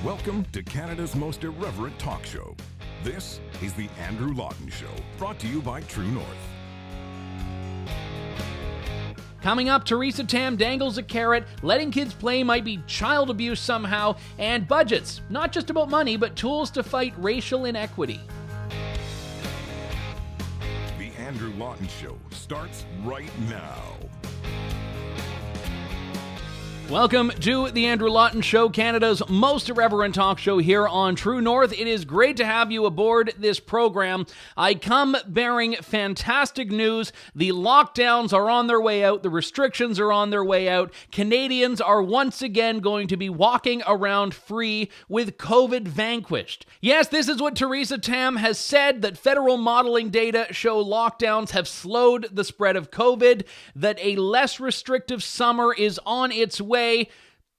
Welcome to Canada's most irreverent talk show. This is the Andrew Lawton Show, brought to you by True North. Coming up, Theresa Tam dangles a carrot, letting kids play might be child abuse somehow, and budgets, not just about money, but tools to fight racial inequity. The Andrew Lawton Show starts right now. Welcome to the Andrew Lawton Show, Canada's most irreverent talk show here on True North. It is great to have you aboard this program. I come bearing fantastic news. The lockdowns are on their way out. The restrictions are on their way out. Canadians are once again going to be walking around free with COVID vanquished. Yes, this is what Theresa Tam has said, that federal modeling data show lockdowns have slowed the spread of COVID, that a less restrictive summer is on its way.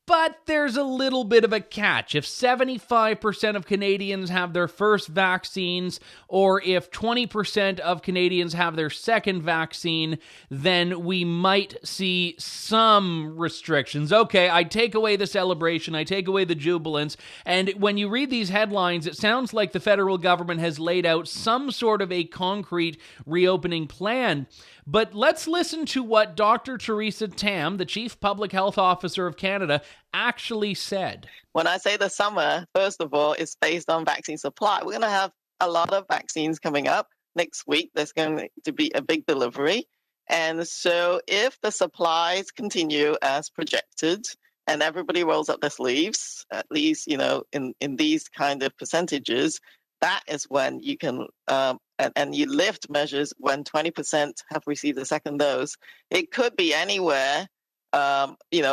But there's a little bit of a catch. If 75% of Canadians have their first vaccines, or if 20% of Canadians have their second vaccine, then we might see some restrictions. Okay, I take away the celebration, I take away the jubilance, and when you read these headlines, it sounds like the federal government has laid out some sort of a concrete reopening plan. But let's listen to what Dr. Theresa Tam, the Chief Public Health Officer of Canada, actually said. When I say the summer, first of all, it's based on vaccine supply. We're going to have a lot of vaccines coming up. Next week, there's going to be a big delivery. And so if the supplies continue as projected and everybody rolls up their sleeves, at least, in these kind of percentages, that is when you can, and you lift measures when 20% have received the second dose. It could be anywhere,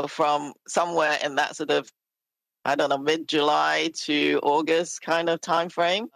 from somewhere in that sort of, mid-July to August kind of time frame.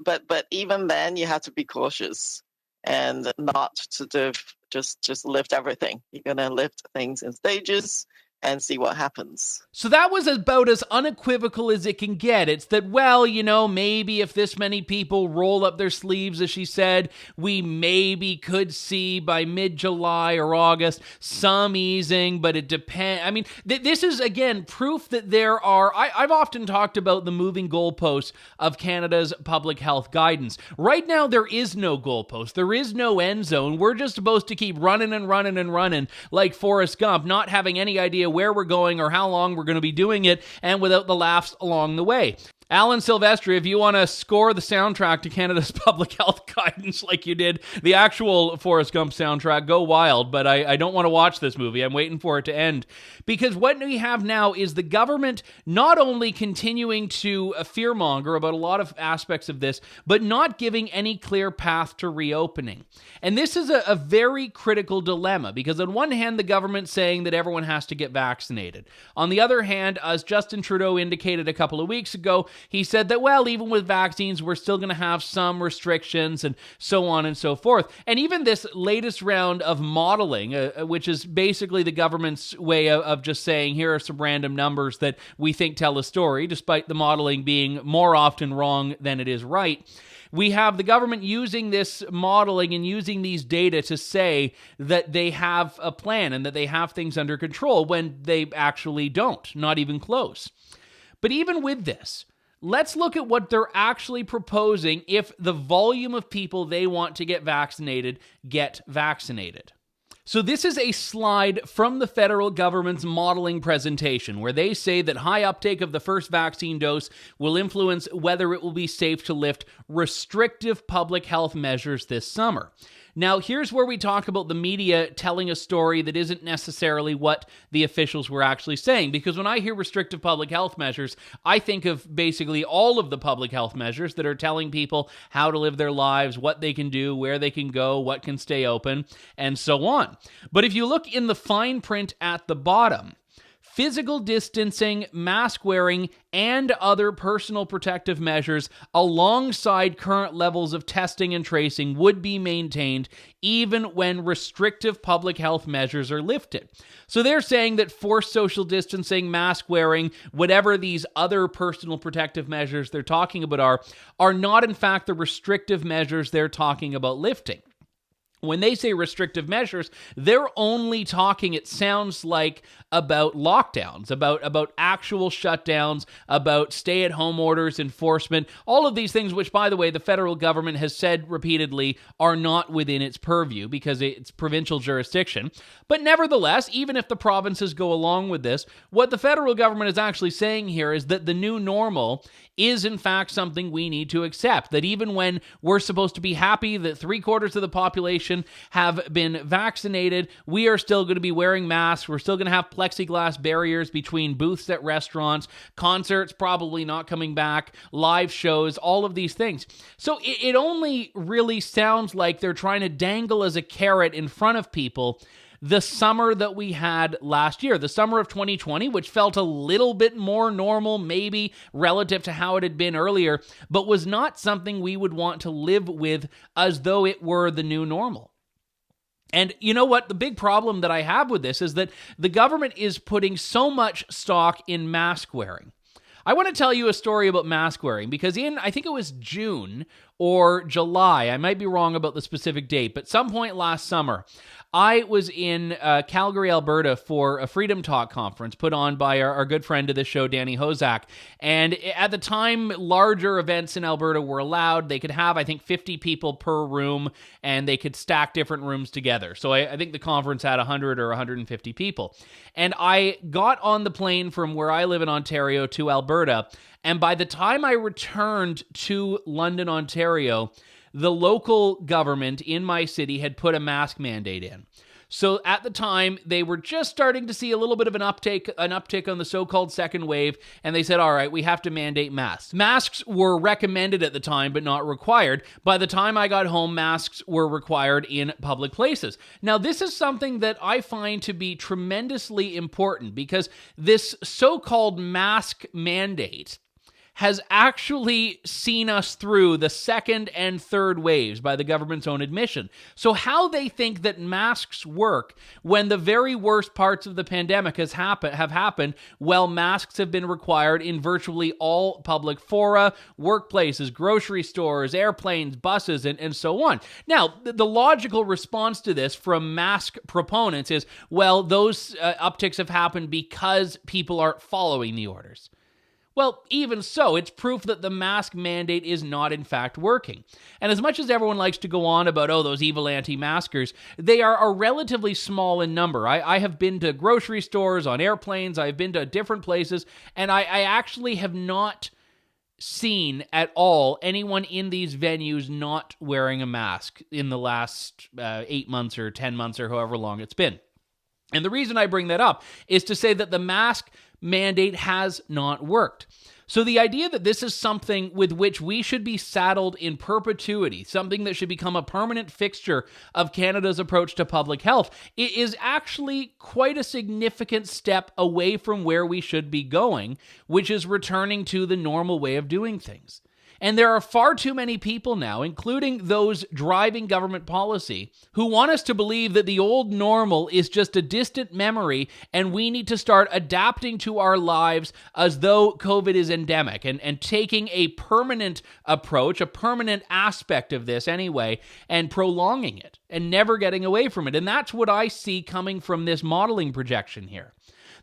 But even then, you have to be cautious and not sort of just lift everything. You're going to lift things in stages and see what happens. So that was about as unequivocal as it can get. It's that, maybe if this many people roll up their sleeves, as she said, we maybe could see by mid-July or August some easing, but it depends. I mean, this is, again, proof that there are... I've often talked about the moving goalposts of Canada's public health guidance. Right now, there is no goalpost. There is no end zone. We're just supposed to keep running and running and running like Forrest Gump, not having any idea where we're going or how long we're going to be doing it, and without the laughs along the way. Alan Silvestri, if you want to score the soundtrack to Canada's public health guidance like you did the actual Forrest Gump soundtrack, go wild, but I don't want to watch this movie. I'm waiting for it to end. Because what we have now is the government not only continuing to fearmonger about a lot of aspects of this, but not giving any clear path to reopening. And this is a very critical dilemma, because on one hand, the government's saying that everyone has to get vaccinated. On the other hand, as Justin Trudeau indicated a couple of weeks ago, he said that, even with vaccines, we're still going to have some restrictions and so on and so forth. And even this latest round of modeling, which is basically the government's way of just saying, here are some random numbers that we think tell a story, despite the modeling being more often wrong than it is right. We have the government using this modeling and using these data to say that they have a plan and that they have things under control when they actually don't, not even close. But even with this, let's look at what they're actually proposing if the volume of people they want to get vaccinated. So this is a slide from the federal government's modeling presentation, where they say that high uptake of the first vaccine dose will influence whether it will be safe to lift restrictive public health measures this summer. Now, here's where we talk about the media telling a story that isn't necessarily what the officials were actually saying. Because when I hear restrictive public health measures, I think of basically all of the public health measures that are telling people how to live their lives, what they can do, where they can go, what can stay open, and so on. But if you look in the fine print at the bottom, physical distancing, mask wearing, and other personal protective measures alongside current levels of testing and tracing would be maintained even when restrictive public health measures are lifted. So they're saying that forced social distancing, mask wearing, whatever these other personal protective measures they're talking about are not in fact the restrictive measures they're talking about lifting. When they say restrictive measures, they're only talking, it sounds like, about lockdowns, about actual shutdowns, about stay-at-home orders, enforcement, all of these things, which, by the way, the federal government has said repeatedly are not within its purview because it's provincial jurisdiction. But nevertheless, even if the provinces go along with this, what the federal government is actually saying here is that the new normal is in fact something we need to accept. That even when we're supposed to be happy that 3/4 of the population have been vaccinated, we are still going to be wearing masks. We're still going to have plexiglass barriers between booths at restaurants, concerts probably not coming back, live shows, all of these things. So it only really sounds like they're trying to dangle as a carrot in front of people the summer that we had last year, the summer of 2020, which felt a little bit more normal, maybe relative to how it had been earlier, but was not something we would want to live with as though it were the new normal. And you know what? The big problem that I have with this is that the government is putting so much stock in mask wearing. I want to tell you a story about mask wearing because I think it was June or July, I might be wrong about the specific date, but some point last summer, I was in Calgary, Alberta for a Freedom Talk conference put on by our good friend of the show, Danny Hozak. And at the time, larger events in Alberta were allowed. They could have, I think, 50 people per room, and they could stack different rooms together. So I think the conference had 100 or 150 people. And I got on the plane from where I live in Ontario to Alberta, and by the time I returned to London, Ontario, the local government in my city had put a mask mandate in. So at the time, they were just starting to see a little bit of an uptick on the so-called second wave, and they said, all right, we have to mandate masks. Masks were recommended at the time, but not required. By the time I got home, masks were required in public places. Now, this is something that I find to be tremendously important because this so-called mask mandate has actually seen us through the second and third waves by the government's own admission. So how they think that masks work when the very worst parts of the pandemic have happened, well, masks have been required in virtually all public fora, workplaces, grocery stores, airplanes, buses, and so on. Now, the logical response to this from mask proponents is, well, those upticks have happened because people aren't following the orders. Well, even so, it's proof that the mask mandate is not in fact working. And as much as everyone likes to go on about, those evil anti-maskers, they are a relatively small in number. I have been to grocery stores, on airplanes, I've been to different places, and I actually have not seen at all anyone in these venues not wearing a mask in the last 8 months or 10 months or however long it's been. And the reason I bring that up is to say that the mask mandate has not worked. So the idea that this is something with which we should be saddled in perpetuity, something that should become a permanent fixture of Canada's approach to public health, it is actually quite a significant step away from where we should be going, which is returning to the normal way of doing things. And there are far too many people now, including those driving government policy, who want us to believe that the old normal is just a distant memory and we need to start adapting to our lives as though COVID is endemic and taking a permanent approach, a permanent aspect of this anyway, and prolonging it and never getting away from it. And that's what I see coming from this modeling projection here.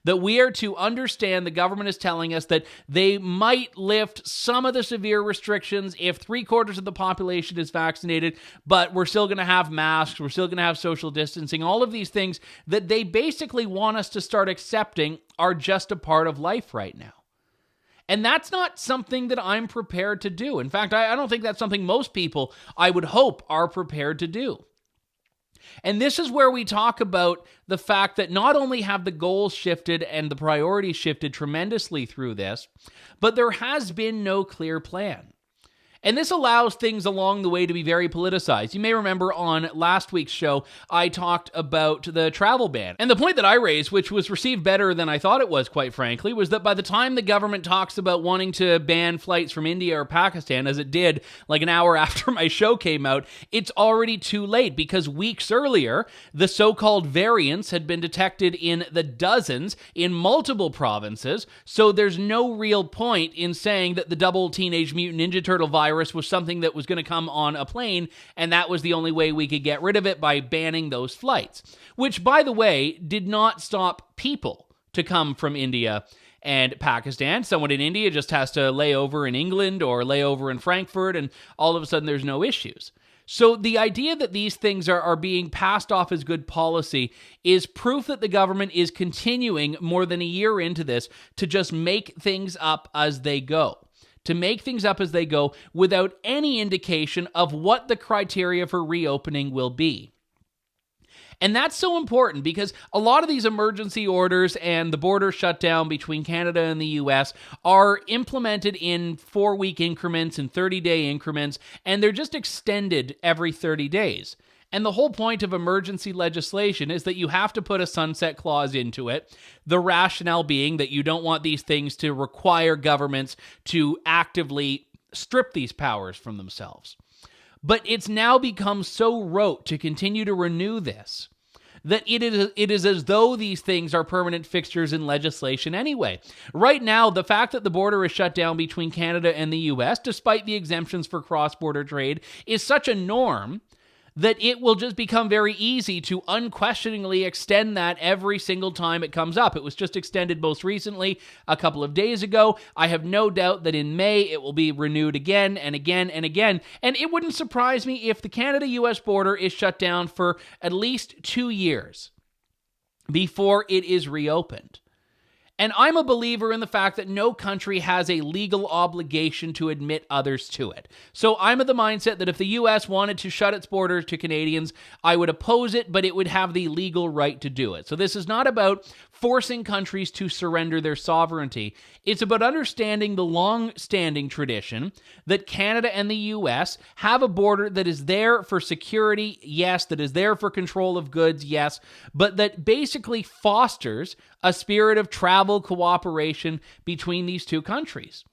That we are to understand the government is telling us that they might lift some of the severe restrictions if 3/4 of the population is vaccinated, but we're still going to have masks, we're still going to have social distancing, all of these things that they basically want us to start accepting are just a part of life right now. And that's not something that I'm prepared to do. In fact, I don't think that's something most people, I would hope, are prepared to do. And this is where we talk about the fact that not only have the goals shifted and the priorities shifted tremendously through this, but there has been no clear plan. And this allows things along the way to be very politicized. You may remember on last week's show, I talked about the travel ban. And the point that I raised, which was received better than I thought it was, quite frankly, was that by the time the government talks about wanting to ban flights from India or Pakistan, as it did like an hour after my show came out, it's already too late because weeks earlier, the so-called variants had been detected in the dozens in multiple provinces. So there's no real point in saying that the double Teenage Mutant Ninja Turtle virus virus was something that was going to come on a plane, and that was the only way we could get rid of it, by banning those flights. Which, by the way, did not stop people to come from India and Pakistan. Someone in India just has to lay over in England or lay over in Frankfurt, and all of a sudden there's no issues. So the idea that these things are being passed off as good policy is proof that the government is continuing more than a year into this to just make things up as they go. To make things up as they go without any indication of what the criteria for reopening will be. And that's so important because a lot of these emergency orders and the border shutdown between Canada and the US are implemented in 4-week increments and 30-day increments, and they're just extended every 30 days. And the whole point of emergency legislation is that you have to put a sunset clause into it, the rationale being that you don't want these things to require governments to actively strip these powers from themselves. But it's now become so rote to continue to renew this that it is as though these things are permanent fixtures in legislation anyway. Right now, the fact that the border is shut down between Canada and the US, despite the exemptions for cross-border trade, is such a norm that it will just become very easy to unquestioningly extend that every single time it comes up. It was just extended most recently a couple of days ago. I have no doubt that in May it will be renewed again and again and again. And it wouldn't surprise me if the Canada-US border is shut down for at least 2 years before it is reopened. And I'm a believer in the fact that no country has a legal obligation to admit others to it. So I'm of the mindset that if the US wanted to shut its borders to Canadians, I would oppose it, but it would have the legal right to do it. So this is not about forcing countries to surrender their sovereignty. It's about understanding the long-standing tradition that Canada and the US have a border that is there for security, yes, that is there for control of goods, yes, but that basically fosters a spirit of travel cooperation between these two countries.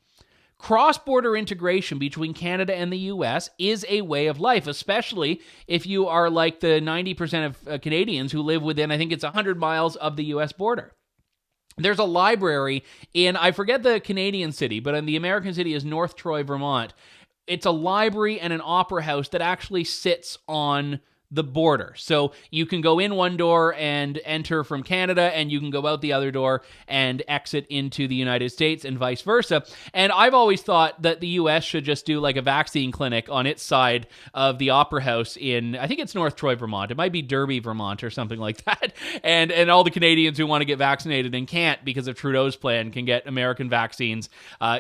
Cross-border integration between Canada and the US is a way of life, especially if you are like the 90% of Canadians who live within, I think it's 100 miles of the US border. There's a library in, I forget the Canadian city, but in the American city is North Troy, Vermont. It's a library and an opera house that actually sits on the border. So you can go in one door and enter from Canada, and you can go out the other door and exit into the United States and vice versa. And I've always thought that the US should just do like a vaccine clinic on its side of the Opera House in, I think it's North Troy, Vermont. It might be Derby, Vermont or something like that. And all the Canadians who want to get vaccinated and can't because of Trudeau's plan can get American vaccines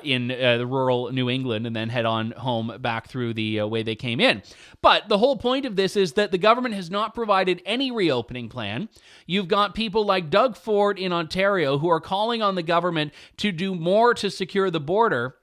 in the rural New England and then head on home back through the way they came in. But the whole point of this is that the government has not provided any reopening plan. You've got people like Doug Ford in Ontario who are calling on the government to do more to secure the border,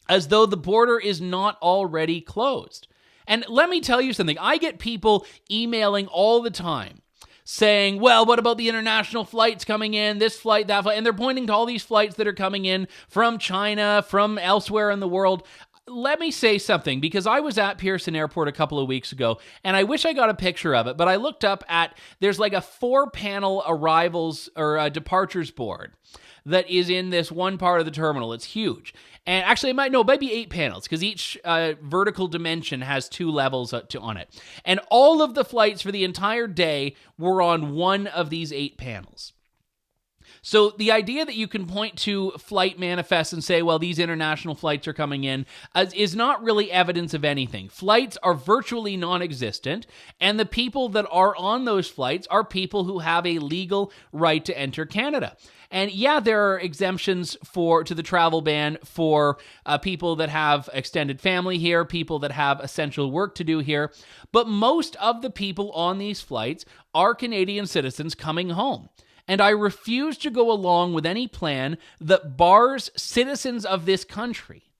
as though the border is not already closed. And let me tell you something. I get people emailing all the time saying, well, what about the international flights coming in, this flight, that flight? And they're pointing to all these flights that are coming in from China, from elsewhere in the world. Let me say something, because I was at Pearson Airport a couple of weeks ago, and I wish I got a picture of it, but I looked up at, there's like a 4-panel arrivals or departures board that is in this one part of the terminal. It's huge. And actually, it might be 8 panels, because each vertical dimension has 2 levels on it. And all of the flights for the entire day were on one of these 8 panels. So the idea that you can point to flight manifests and say, well, these international flights are coming in, is not really evidence of anything. Flights are virtually non-existent, and the people that are on those flights are people who have a legal right to enter Canada. And yeah, there are exemptions to the travel ban for people that have extended family here, people that have essential work to do here, but most of the people on these flights are Canadian citizens coming home. And I refuse to go along with any plan that bars citizens of this country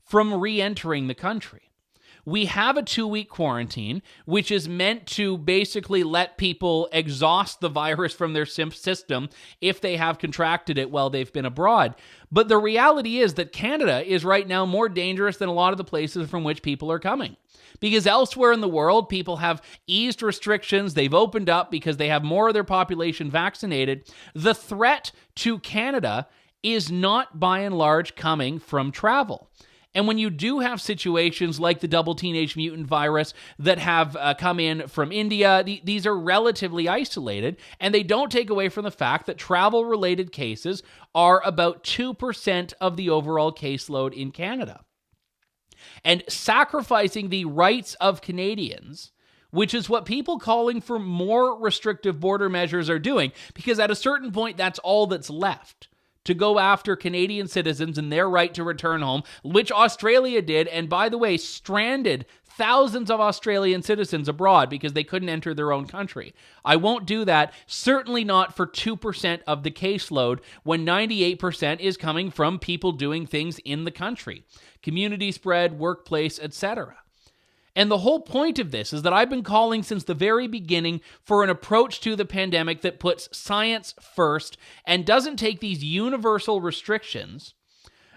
from re-entering the country. We have a 2-week quarantine, which is meant to basically let people exhaust the virus from their system if they have contracted it while they've been abroad. But the reality is that Canada is right now more dangerous than a lot of the places from which people are coming. Because elsewhere in the world, people have eased restrictions, they've opened up because they have more of their population vaccinated. The threat to Canada is not, by and large, coming from travel. And when you do have situations like the double teenage mutant virus that have come in from India, these are relatively isolated, and they don't take away from the fact that travel-related cases are about 2% of the overall caseload in Canada. And sacrificing the rights of Canadians, which is what people calling for more restrictive border measures are doing, because at a certain point, that's all that's left. To go after Canadian citizens and their right to return home, which Australia did, and by the way, stranded thousands of Australian citizens abroad because they couldn't enter their own country. I won't do that, certainly not for 2% of the caseload, when 98% is coming from people doing things in the country. Community spread, workplace, etc. And the whole point of this is that I've been calling since the very beginning for an approach to the pandemic that puts science first and doesn't take these universal restrictions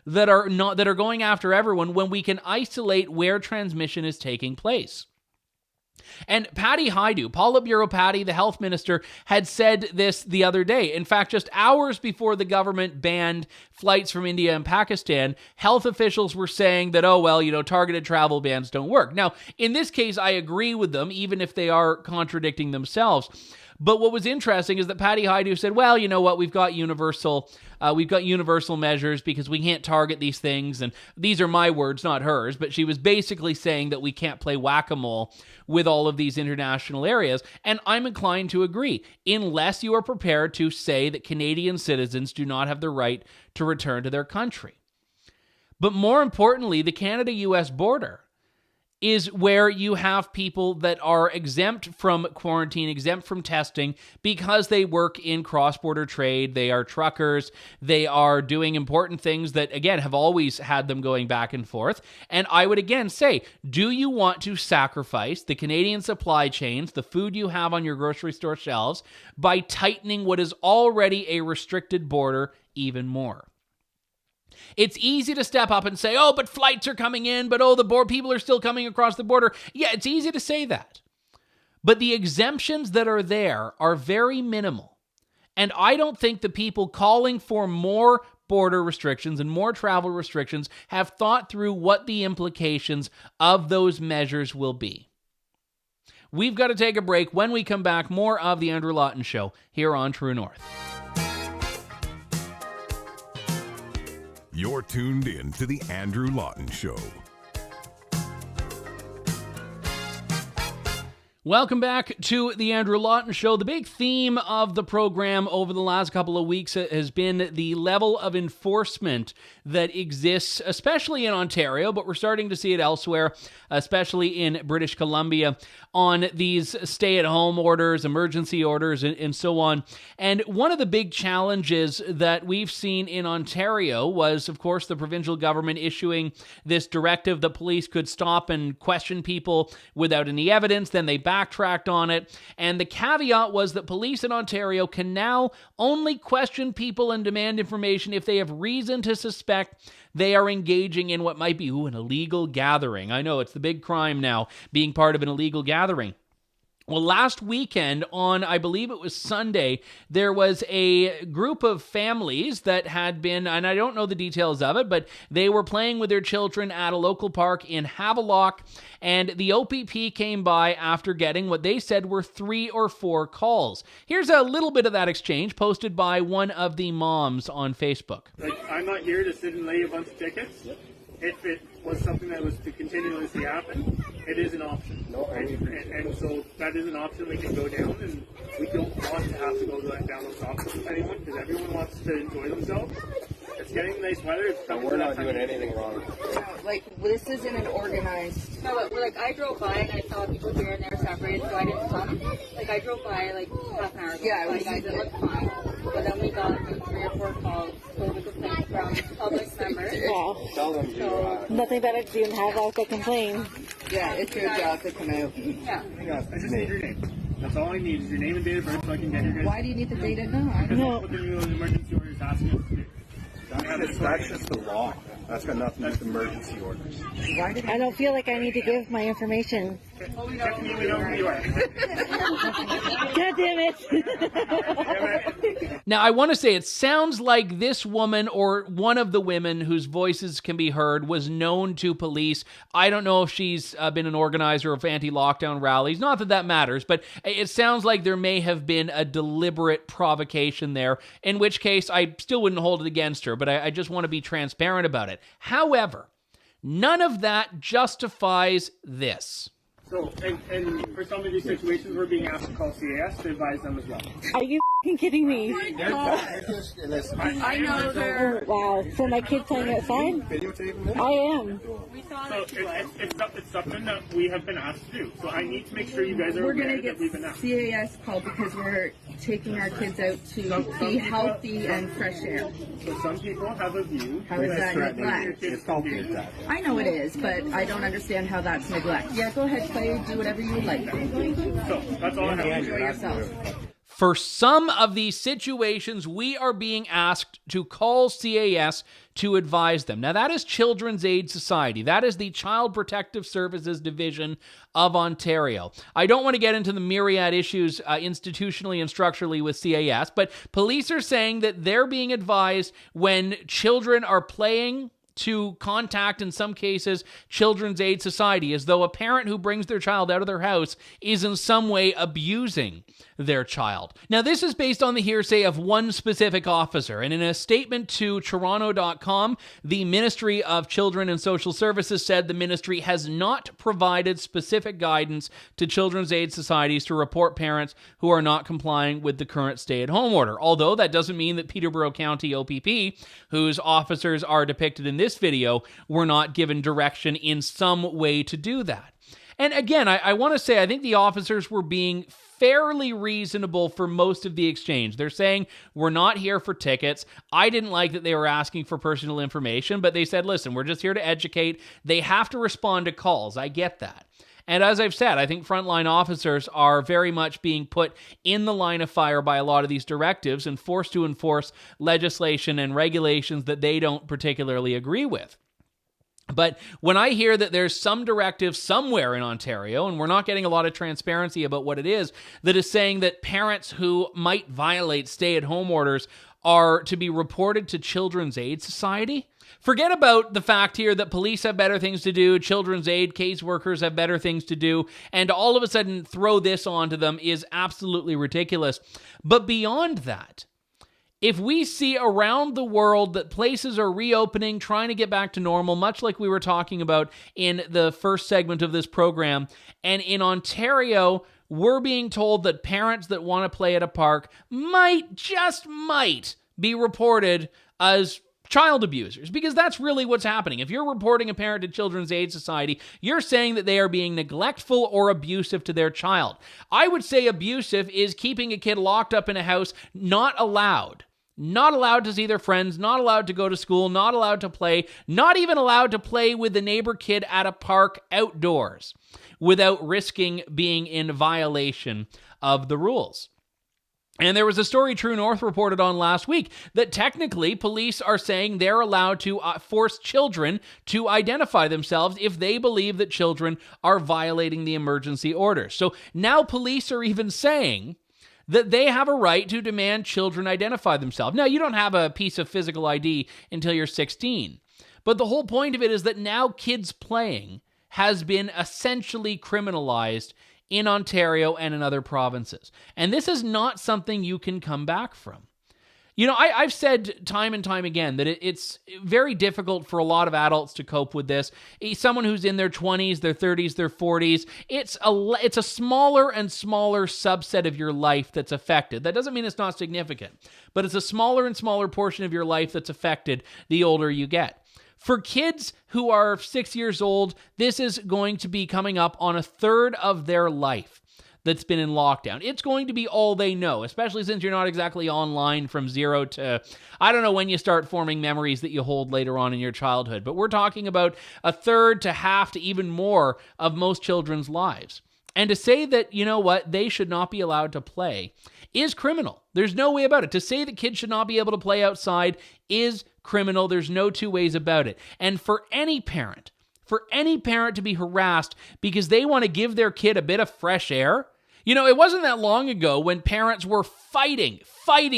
that are going after everyone when we can isolate where transmission is taking place. And Patty Hajdu, Politburo Patty, the health minister, had said this the other day. In fact, just hours before the government banned flights from India and Pakistan, health officials were saying that, targeted travel bans don't work. Now, in this case, I agree with them, even if they are contradicting themselves. But what was interesting is that Patty Hajdu said, well, you know what, we've got universal measures because we can't target these things. And these are my words, not hers. But she was basically saying that we can't play whack-a-mole with all of these international areas. And I'm inclined to agree, unless you are prepared to say that Canadian citizens do not have the right to return to their country. But more importantly, the Canada-US border is where you have people that are exempt from quarantine, exempt from testing, because they work in cross-border trade, they are truckers, they are doing important things that, again, have always had them going back and forth. And I would again say, do you want to sacrifice the Canadian supply chains, the food you have on your grocery store shelves, by tightening what is already a restricted border even more? It's easy to step up and say, oh, but flights are coming in, but the people are still coming across the border. Yeah, it's easy to say that. But the exemptions that are there are very minimal. And I don't think the people calling for more border restrictions and more travel restrictions have thought through what the implications of those measures will be. We've got to take a break. When we come back, more of The Andrew Lawton Show here on True North. You're tuned in to The Andrew Lawton Show. Welcome back to The Andrew Lawton Show. The big theme of the program over the last couple of weeks has been the level of enforcement that exists, especially in Ontario, but we're starting to see it elsewhere, especially in British Columbia, on these stay-at-home orders, emergency orders, and so on. And one of the big challenges that we've seen in Ontario was, of course, the provincial government issuing this directive that police could stop and question people without any evidence. Then they backtracked on it. And the caveat was that police in Ontario can now only question people and demand information if they have reason to suspect they are engaging in what might be an illegal gathering. I know, it's the big crime now, being part of an illegal gathering. Well, last weekend on, I believe it was Sunday, there was a group of families that had been, and I don't know the details of it, but they were playing with their children at a local park in Havelock, and the OPP came by after getting what they said were 3 or 4 calls. Here's a little bit of that exchange posted by one of the moms on Facebook. I'm not here to sit and lay a bunch of tickets. Yep. If it was something that was to continuously happen, it is an option. No, and so that is an option we can go down, and we don't want to have to go down those options with anyone, because everyone wants to enjoy themselves. It's getting nice weather. It's we're not doing anything wrong. This isn't an organized. No, I drove by and I saw people here and there separated, so I didn't come. I drove by half an hour ago. Yeah, it looked fine. But then we got 3 or 4 calls with complaints from public members. Wow. Tell them to Nothing better to do than have out to complain. Yeah, it's your job to come out. Yeah. I just need your name. That's all I need is your name and date of birth so I can get your guys. Why do you need the data now? Because that's what the new emergency order is asking us to do. That's just the law. That's got nothing to do with emergency orders. I don't feel like I need to give my information. Stephanie, we know who you are. God damn it. Now, I want to say it sounds like this woman or one of the women whose voices can be heard was known to police. I don't know if she's been an organizer of anti-lockdown rallies. Not that that matters, but it sounds like there may have been a deliberate provocation there, in which case I still wouldn't hold it against her, but I just want to be transparent about it. However, none of that justifies this. So, and for some of these situations, we're being asked to call CAS to advise them as well. Are you f***ing kidding me? I know they're... Oh, wow. For my kid playing outside? I am. So it's something that we have been asked to do. So I need to make sure you guys are We're aware going to that get we've been asked. CAS called because we're taking our kids out to be healthy and fresh air. So some people have a view. How is that neglect? It's called that. I know it is, but I don't understand how that's neglect. Yeah, go ahead, play, do whatever you like. So that's all I have. Enjoy yourself. For some of these situations, we are being asked to call CAS to advise them. Now, that is Children's Aid Society. That is the Child Protective Services Division of Ontario. I don't want to get into the myriad issues institutionally and structurally with CAS, but police are saying that they're being advised when children are playing to contact, in some cases, Children's Aid Society, as though a parent who brings their child out of their house is in some way abusing their child. Now, this is based on the hearsay of one specific officer, and in a statement to Toronto.com, the Ministry of Children and Social Services said the ministry has not provided specific guidance to Children's Aid Societies to report parents who are not complying with the current stay-at-home order. Although that doesn't mean that Peterborough County OPP, whose officers are depicted in this video, were not given direction in some way to do that. And again, I want to say, I think the officers were being fairly reasonable for most of the exchange. They're saying, we're not here for tickets. I didn't like that they were asking for personal information, but they said, listen, we're just here to educate. They have to respond to calls. I get that. And as I've said, I think frontline officers are very much being put in the line of fire by a lot of these directives and forced to enforce legislation and regulations that they don't particularly agree with. But when I hear that there's some directive somewhere in Ontario, and we're not getting a lot of transparency about what it is, that is saying that parents who might violate stay-at-home orders are to be reported to Children's Aid Society, forget about the fact here that police have better things to do, Children's Aid caseworkers have better things to do, and all of a sudden throw this onto them is absolutely ridiculous. But beyond that, if we see around the world that places are reopening, trying to get back to normal, much like we were talking about in the first segment of this program, and in Ontario, we're being told that parents that want to play at a park just might be reported as child abusers, because that's really what's happening. If you're reporting a parent to Children's Aid Society, you're saying that they are being neglectful or abusive to their child. I would say abusive is keeping a kid locked up in a house, not allowed to see their friends, not allowed to go to school, not allowed to play, not even allowed to play with the neighbor kid at a park outdoors without risking being in violation of the rules. And there was a story True North reported on last week that technically police are saying they're allowed to force children to identify themselves if they believe that children are violating the emergency order. So now police are even saying that they have a right to demand children identify themselves. Now, you don't have a piece of physical ID until you're 16, but the whole point of it is that now kids playing has been essentially criminalized in Ontario and in other provinces. And this is not something you can come back from. You know, I've said time and time again that it's very difficult for a lot of adults to cope with this. Someone who's in their 20s, their 30s, their 40s, it's a smaller and smaller subset of your life that's affected. That doesn't mean it's not significant, but it's a smaller and smaller portion of your life that's affected the older you get. For kids who are 6 years old, this is going to be coming up on a third of their life that's been in lockdown. It's going to be all they know, especially since you're not exactly online from zero to, I don't know when you start forming memories that you hold later on in your childhood, but we're talking about a third to half to even more of most children's lives. And to say that, you know what, they should not be allowed to play is criminal. There's no way about it. To say that kids should not be able to play outside is criminal. There's no two ways about it. And for any parent to be harassed because they want to give their kid a bit of fresh air. You know, it wasn't that long ago when parents were fighting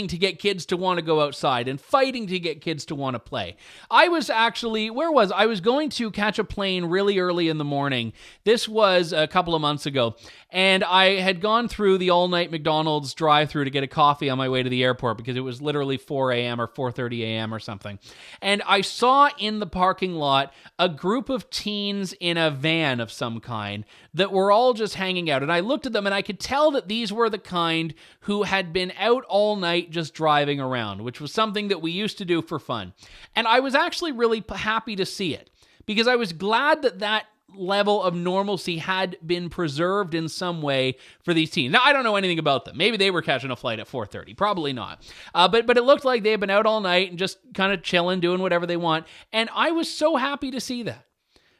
to get kids to want to go outside and fighting to get kids to want to play. I was going to catch a plane really early in the morning. This was a couple of months ago. And I had gone through the all-night McDonald's drive-thru to get a coffee on my way to the airport because it was literally 4 a.m. or 4:30 a.m. or something. And I saw in the parking lot a group of teens in a van of some kind that were all just hanging out. And I looked at them and I could tell that these were the kind who had been out all night just driving around, which was something that we used to do for fun. And I was actually really happy to see it because I was glad that level of normalcy had been preserved in some way for these teens. Now, I don't know anything about them. Maybe they were catching a flight at 4:30. Probably not. But it looked like they had been out all night and just kind of chilling, doing whatever they want. And I was so happy to see that.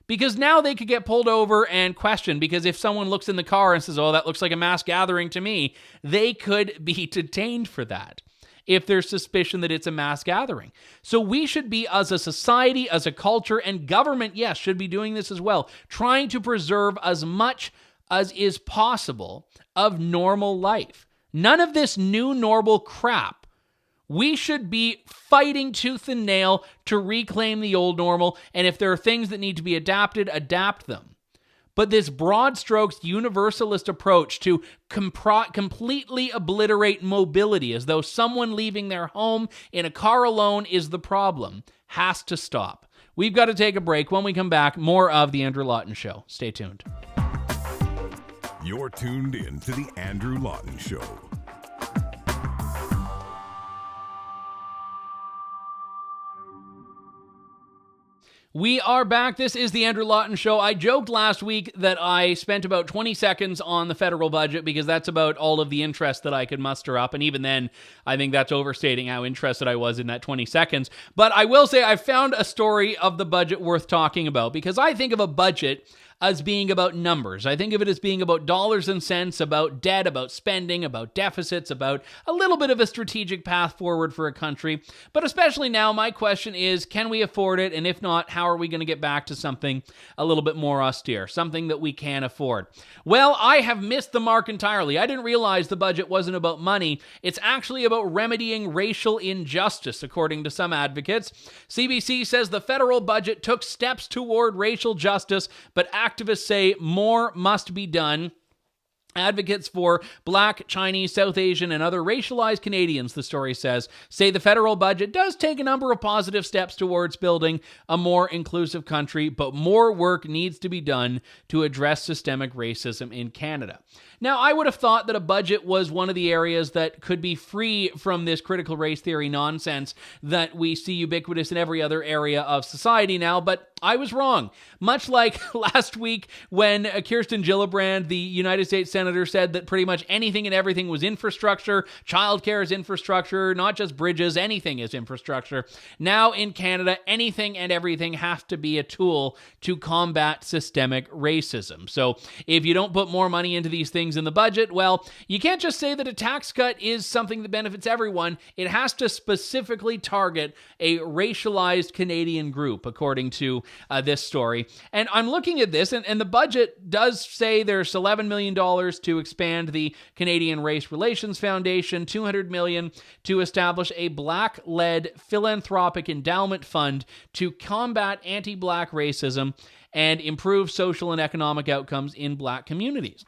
Because now they could get pulled over and questioned, because if someone looks in the car and says, oh, that looks like a mass gathering to me, they could be detained for that if there's suspicion that it's a mass gathering. So we should be, as a society, as a culture, and government, yes, should be doing this as well, trying to preserve as much as is possible of normal life. None of this new normal crap. We should be fighting tooth and nail to reclaim the old normal, and if there are things that need to be adapted, adapt them. But this broad strokes universalist approach to completely obliterate mobility as though someone leaving their home in a car alone is the problem has to stop. We've got to take a break. When we come back, more of The Andrew Lawton Show. Stay tuned. You're tuned in to The Andrew Lawton Show. We are back. This is the Andrew Lawton Show. I joked last week that I spent about 20 seconds on the federal budget because that's about all of the interest that I could muster up. And even then, I think that's overstating how interested I was in that 20 seconds. But I will say I found a story of the budget worth talking about because I think of a budget as being about numbers. I think of it as being about dollars and cents, about debt, about spending, about deficits, about a little bit of a strategic path forward for a country. But especially now, my question is, can we afford it? And if not, how are we going to get back to something a little bit more austere, something that we can afford? Well, I have missed the mark entirely. I didn't realize the budget wasn't about money. It's actually about remedying racial injustice, according to some advocates. CBC says the federal budget took steps toward racial justice, but activists say more must be done. Advocates for Black, Chinese, South Asian, and other racialized Canadians, the story says, say the federal budget does take a number of positive steps towards building a more inclusive country, but more work needs to be done to address systemic racism in Canada. Now, I would have thought that a budget was one of the areas that could be free from this critical race theory nonsense that we see ubiquitous in every other area of society now, but I was wrong. Much like last week when Kirsten Gillibrand, the United States Senator, said that pretty much anything and everything was infrastructure, childcare is infrastructure, not just bridges, anything is infrastructure. Now in Canada, anything and everything has to be a tool to combat systemic racism. So if you don't put more money into these things in the budget, well, you can't just say that a tax cut is something that benefits everyone. It has to specifically target a racialized Canadian group, according to this story. And I'm looking at this, and the budget does say there's $11 million to expand the Canadian Race Relations Foundation, $200 million to establish a Black-led philanthropic endowment fund to combat anti-Black racism and improve social and economic outcomes in Black communities.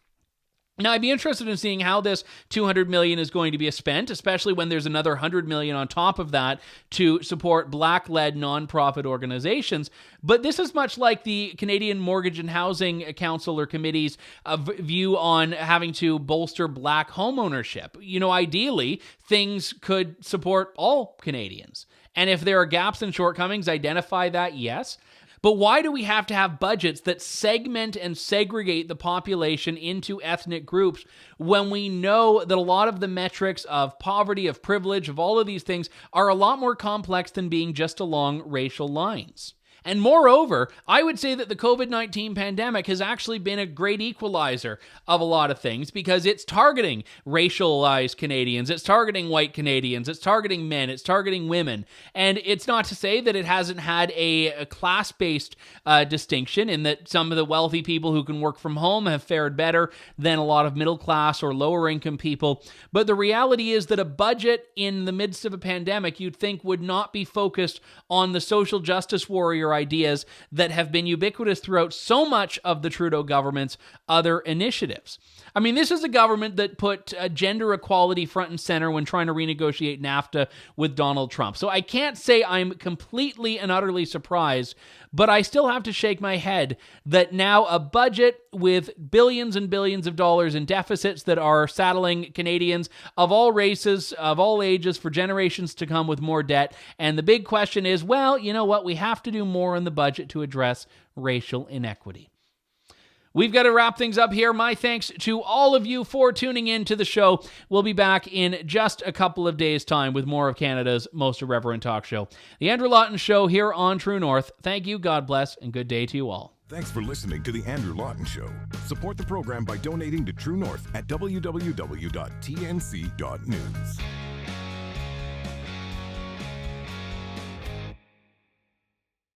Now, I'd be interested in seeing how this $200 million is going to be spent, especially when there's another $100 million on top of that to support Black-led nonprofit organizations. But this is much like the Canadian Mortgage and Housing Council or Committee's view on having to bolster Black homeownership. You know, ideally, things could support all Canadians. And if there are gaps and shortcomings, identify that, yes. But why do we have to have budgets that segment and segregate the population into ethnic groups when we know that a lot of the metrics of poverty, of privilege, of all of these things are a lot more complex than being just along racial lines? And moreover, I would say that the COVID-19 pandemic has actually been a great equalizer of a lot of things because it's targeting racialized Canadians, it's targeting white Canadians, it's targeting men, it's targeting women. And it's not to say that it hasn't had a class-based distinction in that some of the wealthy people who can work from home have fared better than a lot of middle class or lower income people. But the reality is that a budget in the midst of a pandemic you'd think would not be focused on the social justice warrior ideas that have been ubiquitous throughout so much of the Trudeau government's other initiatives. I mean, this is a government that put gender equality front and center when trying to renegotiate NAFTA with Donald Trump. So I can't say I'm completely and utterly surprised, but I still have to shake my head that now a budget with billions and billions of dollars in deficits that are saddling Canadians of all races, of all ages, for generations to come with more debt. And the big question is, well, you know what? We have to do more in the budget to address racial inequity. We've got to wrap things up here. My thanks to all of you for tuning in to the show. We'll be back in just a couple of days' time with more of Canada's most irreverent talk show. The Andrew Lawton Show here on True North. Thank you, God bless, and good day to you all. Thanks for listening to The Andrew Lawton Show. Support the program by donating to True North at www.tnc.news.